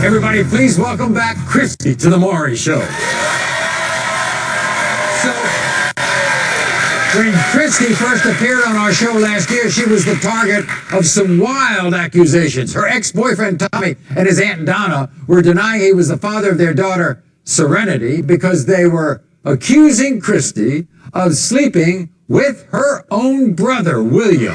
Everybody, please welcome back Christy to the Maury Show. So, when Christy first appeared on our show last year, she was the target of some wild accusations. Her ex-boyfriend, Tommy, and his Aunt Donna were denying he was the father of their daughter, Serenity, because they were accusing Christy of sleeping with her own brother, William.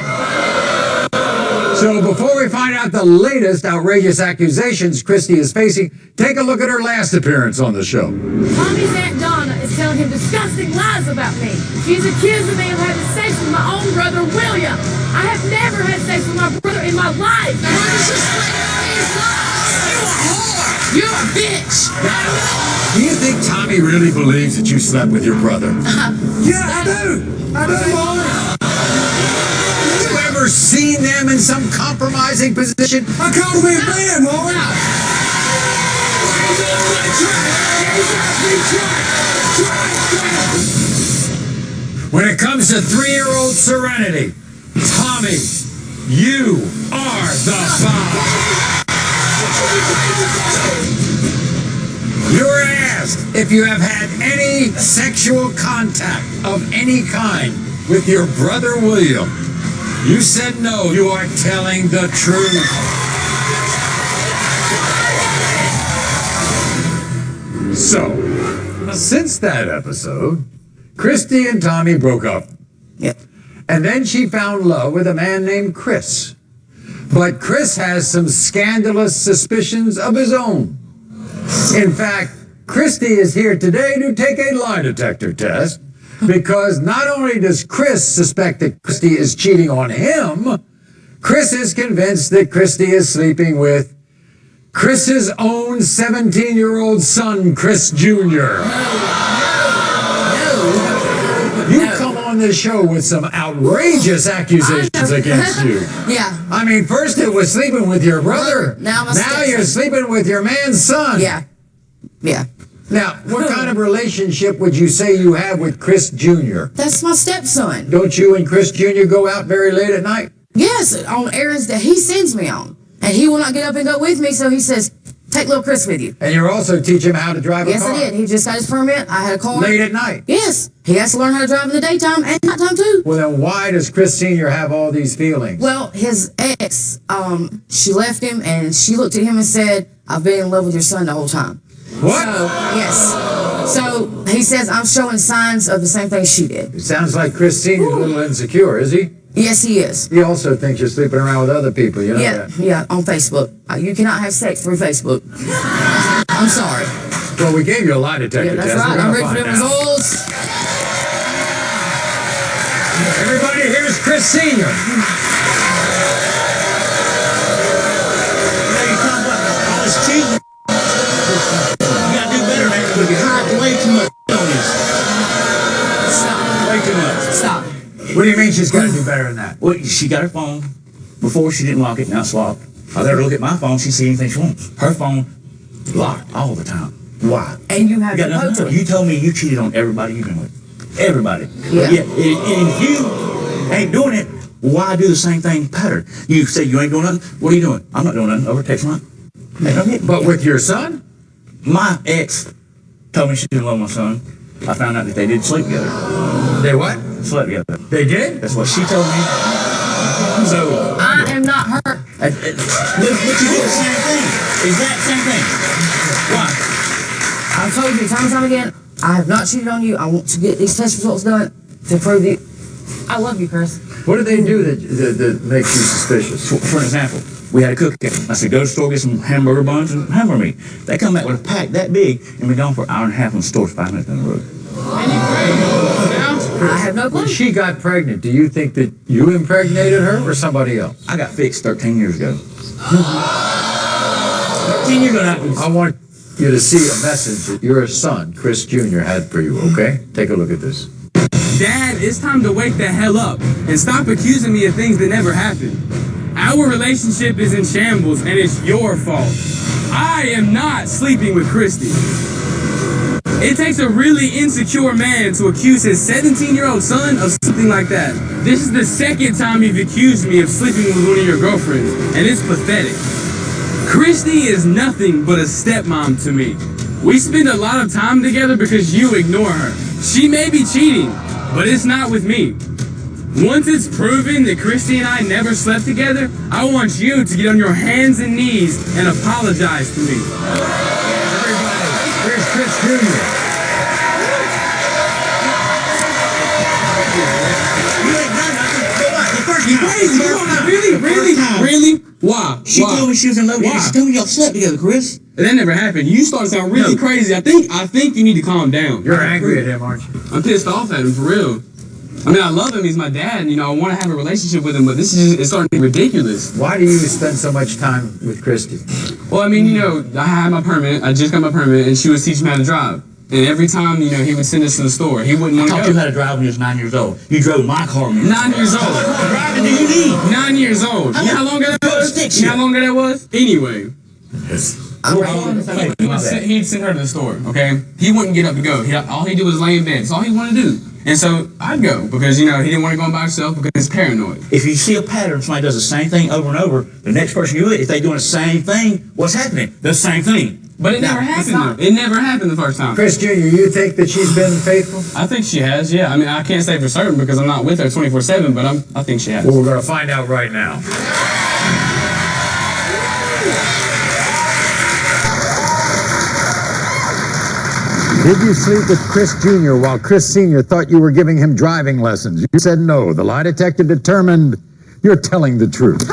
So before we find out the latest outrageous accusations Christy is facing, take a look at her last appearance on the show. Tommy's Aunt Donna is telling him disgusting lies about me. She's accusing me of having sex with my own brother, William. I have never had sex with my brother in my life. Why is she spreading these lies? You a whore! You're a bitch! Do you think Tommy really believes that you slept with your brother? Yeah, I do, Maury. Have you ever seen them in some compromising position? I called him a man, Maury. When it comes to 3-year-old Serenity, Tommy, you are the boss. You're asked if you have had any sexual contact of any kind with your brother William. You said no. You are telling the truth. So, since that episode, Christy and Tommy broke up. Yep. And then she found love with a man named Chris. But Chris has some scandalous suspicions of his own. In fact, Christy is here today to take a lie detector test because not only does Chris suspect that Christy is cheating on him, Chris is convinced that Christy is sleeping with Chris's own 17-year-old son, Chris Jr. You come on this show with some outrageous accusations against you. Yeah. I mean, first it was sleeping with your brother. Now you're sleeping with your man's son. Yeah. Yeah. Now, what kind of relationship would you say you have with Chris Jr.? That's my stepson. Don't you and Chris Jr. go out very late at night? Yes, on errands that he sends me on. And he will not get up and go with me, so he says, take little Chris with you. And you're also teaching him how to drive a car? Yes, I did. He just got his permit. I had a car. Late at night? Yes. He has to learn how to drive in the daytime and nighttime, too. Well, then why does Chris Sr. have all these feelings? Well, his ex, she left him, and she looked at him and said, I've been in love with your son the whole time. What? So, yes. So, he says I'm showing signs of the same thing she did. It sounds like Chris Sr. is a little insecure, is he? Yes, he is. He also thinks you're sleeping around with other people, you know that? Yeah, on Facebook. You cannot have sex through Facebook. I'm sorry. Well, we gave you a lie detector Yeah, that's test. right. We're I'm gonna ready for the find out. results. Everybody, here's Chris Sr. Stop. Way too much. Stop. What do you mean she's got to do better than that? Well, she got her phone. Before she didn't lock it, now it's locked. I let her look at my phone, she see anything she wants. Her phone locked all the time. Why? And you have You to got go nothing. to it. You told me you cheated on everybody you've been with. Everybody. Yeah. And if you ain't doing it, why do the same thing pattern? You say you ain't doing nothing. What are you doing? I'm not doing nothing. Over text line. But with your son? My ex told me she didn't love my son. I found out that they did sleep together. They what? Slept together. They did? That's what she told me. So, I am not her. but you did the same thing. Exact same thing. Why? I've told you time and time again, I have not cheated on you. I want to get these test results done to prove that I love you, Chris. What did they do that makes you suspicious? For an example, we had a cookout. I said, go to the store, get some hamburger buns and hamburger meat. They come back with a pack that big and been gone for an hour and a half in the store, 5 minutes down the road. I have no clue. When she got pregnant, do you think that you impregnated her or somebody else? I got fixed 13 years ago. 13 years ago. I want you to see a message that your son, Chris Jr., had for you, okay? Take a look at this. Dad, it's time to wake the hell up and stop accusing me of things that never happened. Our relationship is in shambles and it's your fault. I am not sleeping with Christy. It takes a really insecure man to accuse his 17-year-old son of something like that. This is the second time you've accused me of sleeping with one of your girlfriends, and it's pathetic. Christy is nothing but a stepmom to me. We spend a lot of time together because you ignore her. She may be cheating, but it's not with me. Once it's proven that Christy and I never slept together, I want you to get on your hands and knees and apologize to me. Everybody, here's Chris Jr. You crazy? Come on now. Really? Why? She Why? told me she was in love with you. Why? She told me y'all slept together, Chris. That never happened. You start to sound really crazy. I think you need to calm down. You're angry at him, aren't you? I'm pissed off at him, for real. I mean, I love him. He's my dad, and, I want to have a relationship with him, but this is it's starting to be ridiculous. Why do you spend so much time with Christy? Well, I mean, I had my permit. I just got my permit, and she was teaching me how to drive. And every time, he would send us to the store. He wouldn't want to I go. taught you how to drive when you was 9 years old. You drove my car when you was 9 years old. How much more driving do you need? 9 years old. You know how long ago that was? You know how long ago that was? Anyway. He'd send her to the store, okay? He wouldn't get up to go. All he'd do was lay in bed. That's all he wanted to do. And so I'd go because, he didn't want to go by himself because he's paranoid. If you see a pattern, somebody does the same thing over and over, the next person you with, if they doing the same thing, what's happening? The same thing. But it never happened, though. It never happened the first time. Chris Jr., you think that she's been faithful? I think she has, yeah. I mean, I can't say for certain because I'm not with her 24/7, but I think she has. Well, we're going to find out right now. Did you sleep with Chris Jr. while Chris Sr. thought you were giving him driving lessons? You said no. The lie detector determined you're telling the truth.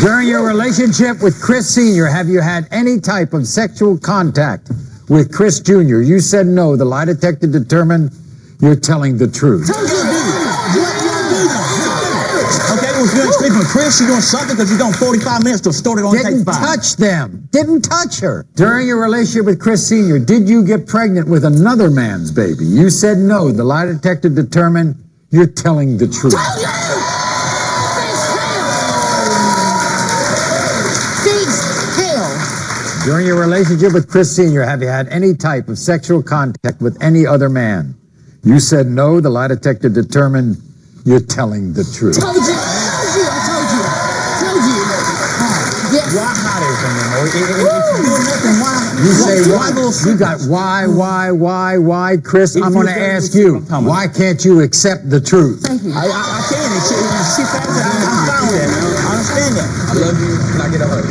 During your relationship with Chris Sr., have you had any type of sexual contact with Chris Jr.? You said no. The lie detector determined you're telling the truth. Okay, well, if you ain't sleeping with Chris, you're doing something because you're doing 45 minutes to start it on Didn't take 5. touch them. Didn't touch her. During your relationship with Chris Sr., did you get pregnant with another man's baby? You said no. The lie detector determined you're telling the truth. During your relationship with Chris Sr., have you had any type of sexual contact with any other man? You said no. The lie detector determined you're telling the truth. I told you. Yes. Why hide everything, Maury? If you're doing nothing, why? You say why? You got why, Chris? I'm going to ask you, why can't you accept the truth? Thank you. I can. She found that. I'm fine with that. I understand that. I love you. Can I get a hug?